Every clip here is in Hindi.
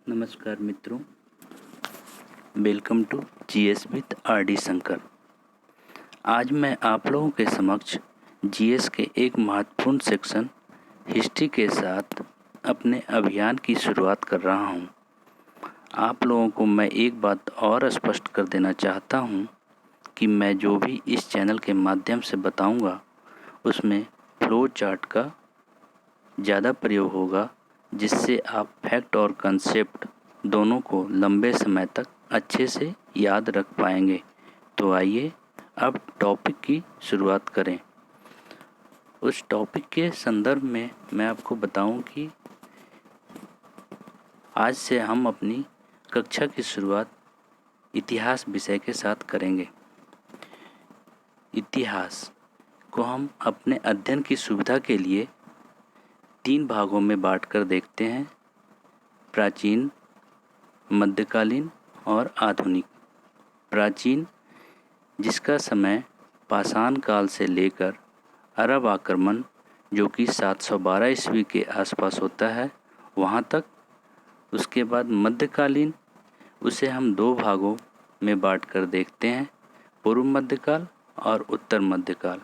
नमस्कार मित्रों, welcome to GS with RD. Shankar. आज मैं आप लोगों के समक्ष जीएस के एक महत्वपूर्ण सेक्शन हिस्ट्री के साथ अपने अभियान की शुरुआत कर रहा हूं। आप लोगों को मैं एक बात और स्पष्ट कर देना चाहता हूं कि मैं जो भी इस चैनल के माध्यम से बताऊंगा उसमें फ्लो चार्ट का ज़्यादा प्रयोग होगा, जिससे आप फैक्ट और कंसेप्ट दोनों को लंबे समय तक अच्छे से याद रख पाएंगे। तो आइए अब टॉपिक की शुरुआत करें। उस टॉपिक के संदर्भ में मैं आपको बताऊं कि आज से हम अपनी कक्षा की शुरुआत इतिहास विषय के साथ करेंगे। इतिहास को हम अपने अध्ययन की सुविधा के लिए 3 भागों में बांटकर देखते हैं: प्राचीन, मध्यकालीन और आधुनिक। प्राचीन, जिसका समय पाषाण काल से लेकर अरब आक्रमण जो कि 712 ईस्वी के आसपास होता है वहाँ तक। उसके बाद मध्यकालीन, उसे हम 2 भागों में बांटकर देखते हैं: पूर्व मध्यकाल और उत्तर मध्यकाल।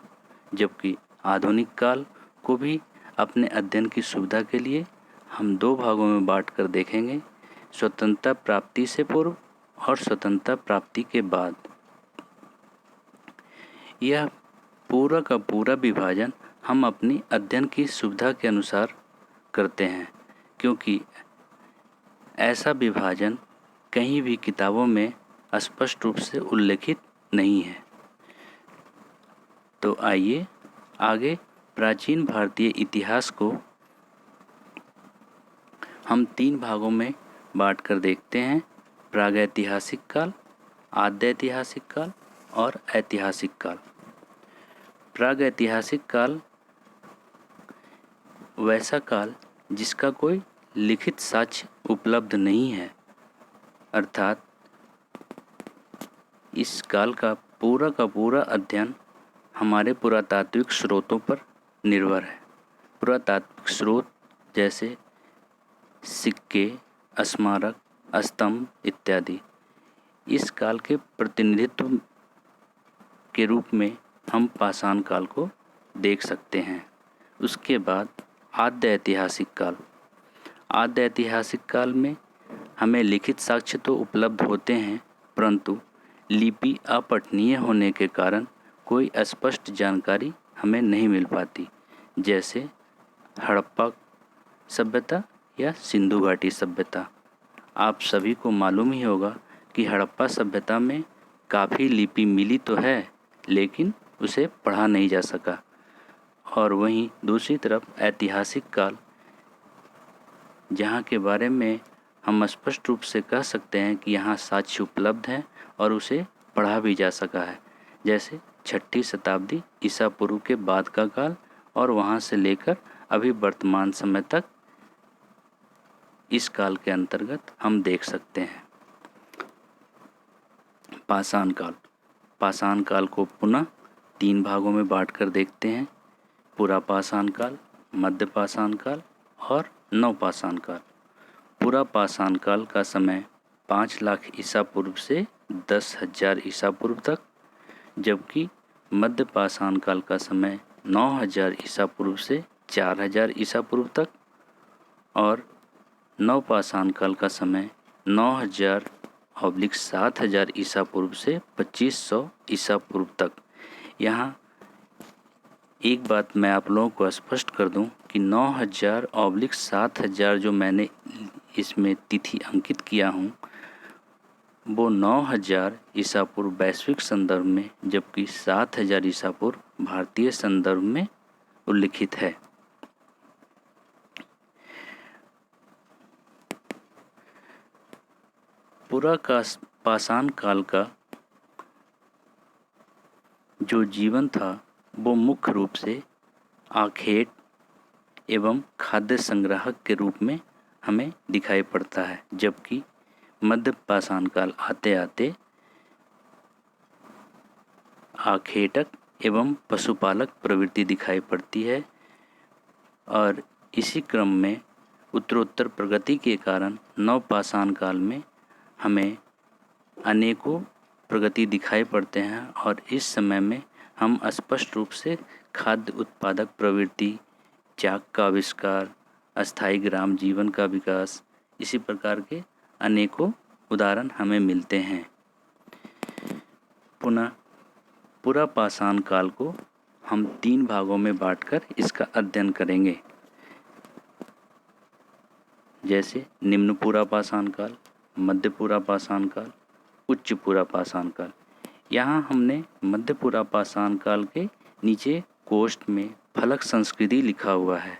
जबकि आधुनिक काल को भी अपने अध्ययन की सुविधा के लिए हम 2 भागों में बांटकर देखेंगे: स्वतंत्रता प्राप्ति से पूर्व और स्वतंत्रता प्राप्ति के बाद। यह पूरा का पूरा विभाजन हम अपनी अध्ययन की सुविधा के अनुसार करते हैं, क्योंकि ऐसा विभाजन कहीं भी किताबों में स्पष्ट रूप से उल्लेखित नहीं है। तो आइए आगे प्राचीन भारतीय इतिहास को हम 3 भागों में बांटकर देखते हैं: प्रागैतिहासिक काल, आद्यैतिहासिक काल और ऐतिहासिक काल। प्रागैतिहासिक काल वैसा काल जिसका कोई लिखित साक्ष्य उपलब्ध नहीं है, अर्थात इस काल का पूरा अध्ययन हमारे पुरातात्विक स्रोतों पर निर्भर है। पुरातात्विक स्रोत जैसे सिक्के, स्मारक, स्तंभ इत्यादि इस काल के प्रतिनिधित्व के रूप में हम पाषाण काल को देख सकते हैं। उसके बाद आद्य ऐतिहासिक काल। आद्य ऐतिहासिक काल में हमें लिखित साक्ष्य तो उपलब्ध होते हैं, परंतु लिपि अपठनीय होने के कारण कोई स्पष्ट जानकारी हमें नहीं मिल पाती, जैसे हड़प्पा सभ्यता या सिंधु घाटी सभ्यता। आप सभी को मालूम ही होगा कि हड़प्पा सभ्यता में काफ़ी लिपि मिली तो है, लेकिन उसे पढ़ा नहीं जा सका। और वहीं दूसरी तरफ ऐतिहासिक काल, जहाँ के बारे में हम स्पष्ट रूप से कह सकते हैं कि यहाँ साक्ष्य उपलब्ध हैं और उसे पढ़ा भी जा सका है, जैसे 6ठी शताब्दी ईसा पूर्व के बाद का काल और वहाँ से लेकर अभी वर्तमान समय तक इस काल के अंतर्गत हम देख सकते हैं। पाषाण काल। पाषाण काल को पुनः 3 भागों में बांटकर देखते हैं: पुरापाषाण काल, मध्य पाषाण काल और नवपाषाण काल। पुरापाषाण काल का समय 5 लाख ईसा पूर्व से 10,000 ईसा पूर्व तक, जबकि मध्य पाषाण काल का समय 9,000 ईसा पूर्व से 4,000 ईसा पूर्व तक और नवपाषाण काल का समय 9,000/7,000 ईसा पूर्व से 2,500 ईसा पूर्व तक। यहाँ एक बात मैं आप लोगों को स्पष्ट कर दूं कि 9,000/7,000 जो मैंने इसमें तिथि अंकित किया हूँ, वो 9,000 ईसा पूर्व वैश्विक संदर्भ में, जबकि 7,000 ईसा पूर्व भारतीय संदर्भ में उल्लिखित है। पुरापाषाण काल का जो जीवन था वो मुख्य रूप से आखेट एवं खाद्य संग्राहक के रूप में हमें दिखाई पड़ता है, जबकि मध्य पाषाण काल आते आते आखेटक एवं पशुपालक प्रवृत्ति दिखाई पड़ती है। और इसी क्रम में उत्तरोत्तर प्रगति के कारण नवपाषाण काल में हमें अनेकों प्रगति दिखाई पड़ते हैं और इस समय में हम स्पष्ट रूप से खाद्य उत्पादक प्रवृत्ति, चाक का आविष्कार, अस्थायी ग्राम जीवन का विकास, इसी प्रकार के अनेकों उदाहरण हमें मिलते हैं। पुनः पुरापाषाण काल को हम 3 भागों में बांटकर इसका अध्ययन करेंगे, जैसे निम्न पुरापाषाण काल, मध्य पुरापाषाण काल, उच्च पुरापाषाण काल। यहाँ हमने मध्य पुरापाषाण काल के नीचे कोष्ठ में फलक संस्कृति लिखा हुआ है।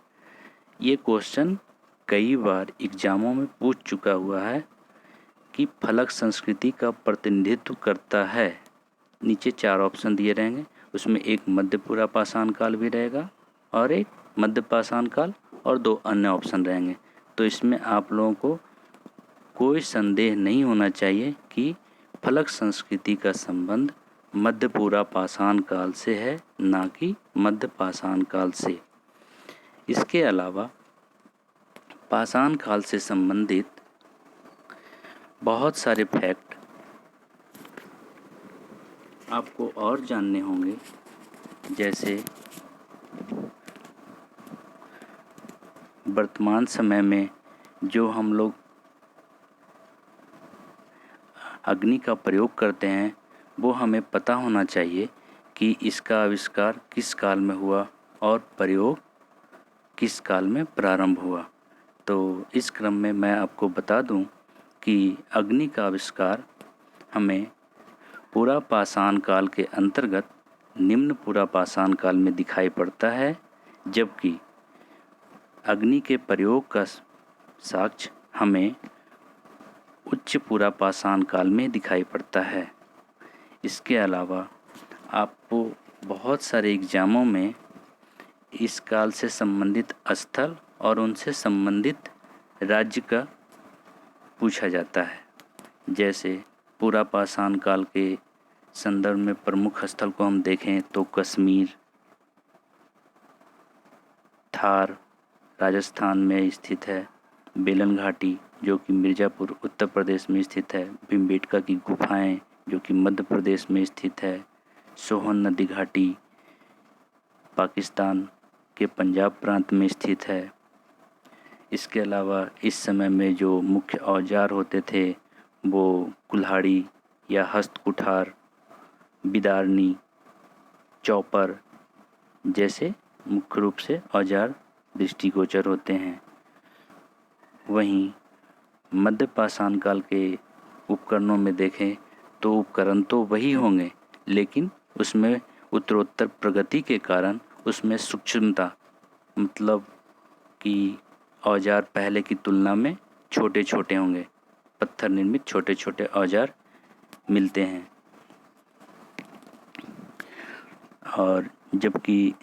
ये क्वेश्चन कई बार एग्जामों में पूछ चुका हुआ है कि फलक संस्कृति का प्रतिनिधित्व करता है। नीचे 4 ऑप्शन दिए रहेंगे, उसमें एक मध्य पुरापाषाण काल भी रहेगा और एक मध्य पाषाण काल और 2 अन्य ऑप्शन रहेंगे। तो इसमें आप लोगों को कोई संदेह नहीं होना चाहिए कि फलक संस्कृति का संबंध मध्य पुरापाषाण काल से है, ना कि मध्य पाषाण काल से। इसके अलावा पाषाण काल से संबंधित बहुत सारे फैक्ट आपको और जानने होंगे, जैसे वर्तमान समय में जो हम लोग अग्नि का प्रयोग करते हैं वो हमें पता होना चाहिए कि इसका आविष्कार किस काल में हुआ और प्रयोग किस काल में प्रारंभ हुआ। तो इस क्रम में मैं आपको बता दूं कि अग्नि का आविष्कार हमें पुरापाषाण काल के अंतर्गत निम्न पुरापाषाण काल में दिखाई पड़ता है, जबकि अग्नि के प्रयोग का साक्ष्य हमें उच्च पुरापाषाण काल में दिखाई पड़ता है। इसके अलावा आपको बहुत सारे एग्जामों में इस काल से संबंधित स्थल और उनसे संबंधित राज्य का पूछा जाता है। जैसे पुरापाषाण काल के संदर्भ में प्रमुख स्थल को हम देखें तो कश्मीर, थार राजस्थान में स्थित है, बेलन घाटी जो कि मिर्ज़ापुर उत्तर प्रदेश में स्थित है, भीमबेटका की गुफाएं जो कि मध्य प्रदेश में स्थित है, सोहन नदी घाटी पाकिस्तान के पंजाब प्रांत में स्थित है। इसके अलावा इस समय में जो मुख्य औजार होते थे वो कुल्हाड़ी या हस्त कुठार, बिदारनी, चॉपर जैसे मुख्य रूप से औजार दृष्टिगोचर होते हैं। वहीं मध्य पाषाण काल के उपकरणों में देखें तो उपकरण तो वही होंगे, लेकिन उसमें उत्तरोत्तर प्रगति के कारण उसमें सूक्ष्मता, मतलब कि औजार पहले की तुलना में छोटे छोटे होंगे, पत्थर निर्मित छोटे छोटे औजार मिलते हैं। और जबकि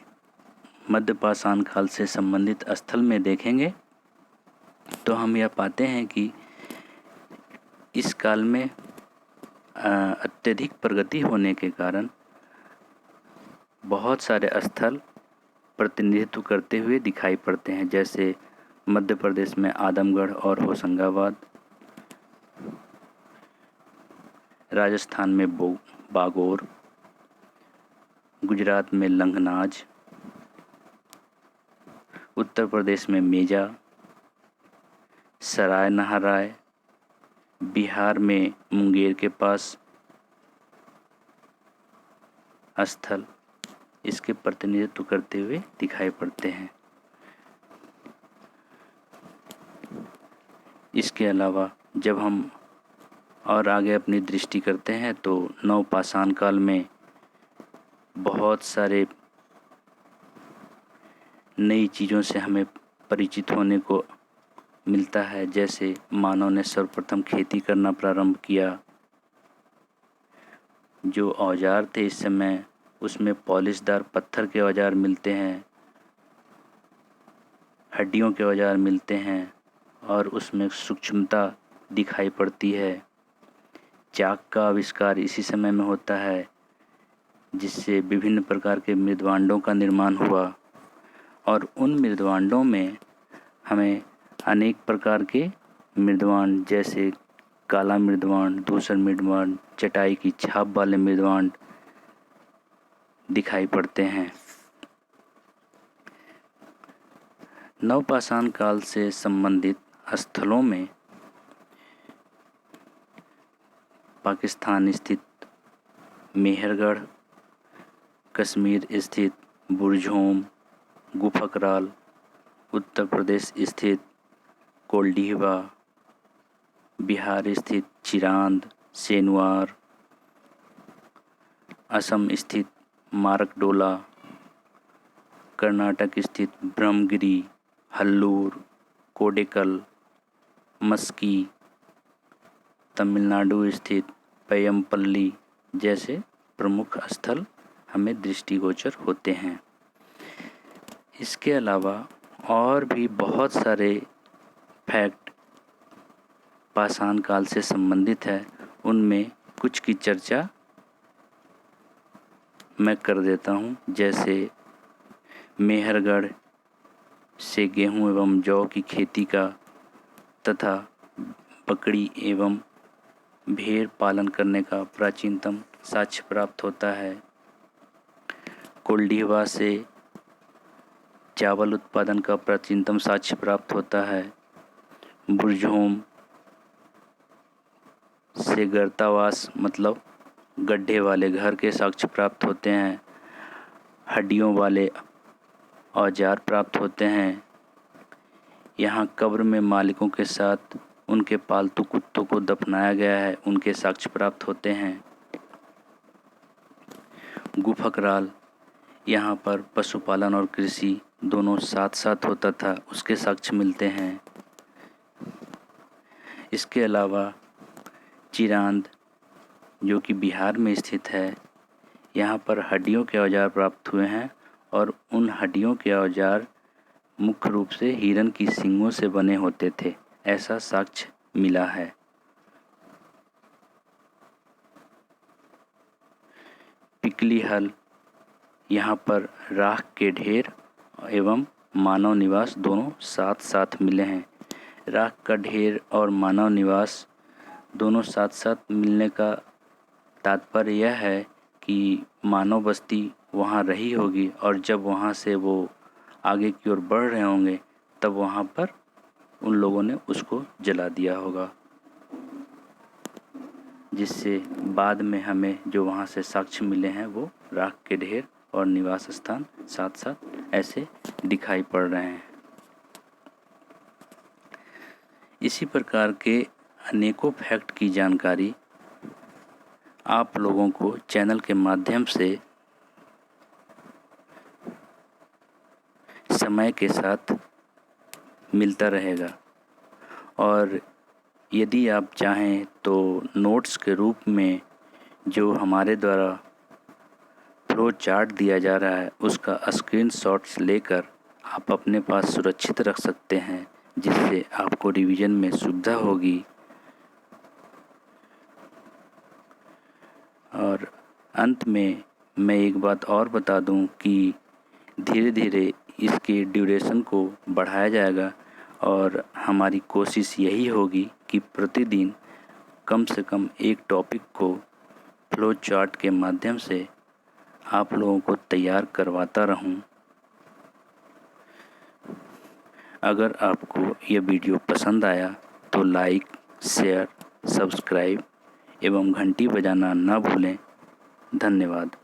मध्य पाषाण काल से संबंधित स्थल में देखेंगे तो हम यह पाते हैं कि इस काल में अत्यधिक प्रगति होने के कारण बहुत सारे स्थल प्रतिनिधित्व करते हुए दिखाई पड़ते हैं, जैसे मध्य प्रदेश में आदमगढ़ और होशंगाबाद, राजस्थान में बागोर, गुजरात में लंगनाज, उत्तर प्रदेश में मेजा, सराय नहाराय, बिहार में मुंगेर के पास स्थल इसके प्रतिनिधित्व करते हुए दिखाई पड़ते हैं। इसके अलावा जब हम और आगे अपनी दृष्टि करते हैं तो नवपाषाण काल में बहुत सारे नई चीज़ों से हमें परिचित होने को मिलता है, जैसे मानव ने सर्वप्रथम खेती करना प्रारंभ किया। जो औजार थे इस समय उसमें पॉलिशदार पत्थर के औजार मिलते हैं, हड्डियों के औजार मिलते हैं और उसमें सूक्ष्मता दिखाई पड़ती है। चाक का आविष्कार इसी समय में होता है, जिससे विभिन्न प्रकार के मृदवांडों का निर्माण हुआ और उन मृदवांडों में हमें अनेक प्रकार के मृदवांड जैसे काला मृदवांड, धूसर मृदवांड, चटाई की छाप वाले मृदवांड दिखाई पड़ते हैं। नवपाषाण काल से संबंधित स्थलों में पाकिस्तान स्थित मेहरगढ़, कश्मीर स्थित बुरझोम, गुफकराल, उत्तर प्रदेश स्थित कोल्डीहवा, बिहार स्थित चिरांद, सेनवार, असम स्थित मारकडोला, कर्नाटक स्थित ब्रह्मगिरी, हल्लूर, कोडेकल, मस्की, तमिलनाडु स्थित पय्यमपल्ली जैसे प्रमुख स्थल हमें दृष्टिगोचर होते हैं। इसके अलावा और भी बहुत सारे फैक्ट पाषाण काल से संबंधित है, उनमें कुछ की चर्चा मैं कर देता हूँ। जैसे मेहरगढ़ से गेहूं एवं जौ की खेती का तथा बकरी एवं भेड़ पालन करने का प्राचीनतम साक्ष्य प्राप्त होता है। कोल्डीहवा से चावल उत्पादन का प्राचीनतम साक्ष्य प्राप्त होता है। बुरझोम से गर्तावास मतलब गड्ढे वाले घर के साक्ष्य प्राप्त होते हैं। हड्डियों वाले औजार प्राप्त होते हैं। यहाँ कब्र में मालिकों के साथ उनके पालतू कुत्तों को दफनाया गया है, उनके साक्ष्य प्राप्त होते हैं। गुफकराल, यहाँ पर पशुपालन और कृषि दोनों साथ साथ होता था, उसके साक्ष्य मिलते हैं। इसके अलावा चिरांद जो कि बिहार में स्थित है, यहाँ पर हड्डियों के औजार प्राप्त हुए हैं और उन हड्डियों के औजार मुख्य रूप से हिरन की सींगों से बने होते थे, ऐसा साक्ष्य मिला है। पिकली हल, यहाँ पर राख के ढेर एवं मानव निवास दोनों साथ साथ मिले हैं। राख का ढेर और मानव निवास दोनों साथ साथ मिलने का तात्पर्य यह है कि मानव बस्ती वहाँ रही होगी और जब वहाँ से वो आगे की ओर बढ़ रहे होंगे तब वहाँ पर उन लोगों ने उसको जला दिया होगा, जिससे बाद में हमें जो वहाँ से साक्ष्य मिले हैं वो राख के ढेर और निवास स्थान साथ साथ ऐसे दिखाई पड़ रहे हैं। इसी प्रकार के अनेकों फैक्ट की जानकारी आप लोगों को चैनल के माध्यम से समय के साथ मिलता रहेगा और यदि आप चाहें तो नोट्स के रूप में जो हमारे द्वारा फ्लो चार्ट दिया जा रहा है उसका स्क्रीनशॉट्स लेकर आप अपने पास सुरक्षित रख सकते हैं, जिससे आपको रिवीजन में सुविधा होगी। और अंत में मैं एक बात और बता दूं कि धीरे धीरे इसके ड्यूरेशन को बढ़ाया जाएगा और हमारी कोशिश यही होगी कि प्रतिदिन कम से कम एक टॉपिक को फ्लो चार्ट के माध्यम से आप लोगों को तैयार करवाता रहूं। अगर आपको यह वीडियो पसंद आया तो लाइक, शेयर, सब्सक्राइब एवं घंटी बजाना न भूलें। धन्यवाद।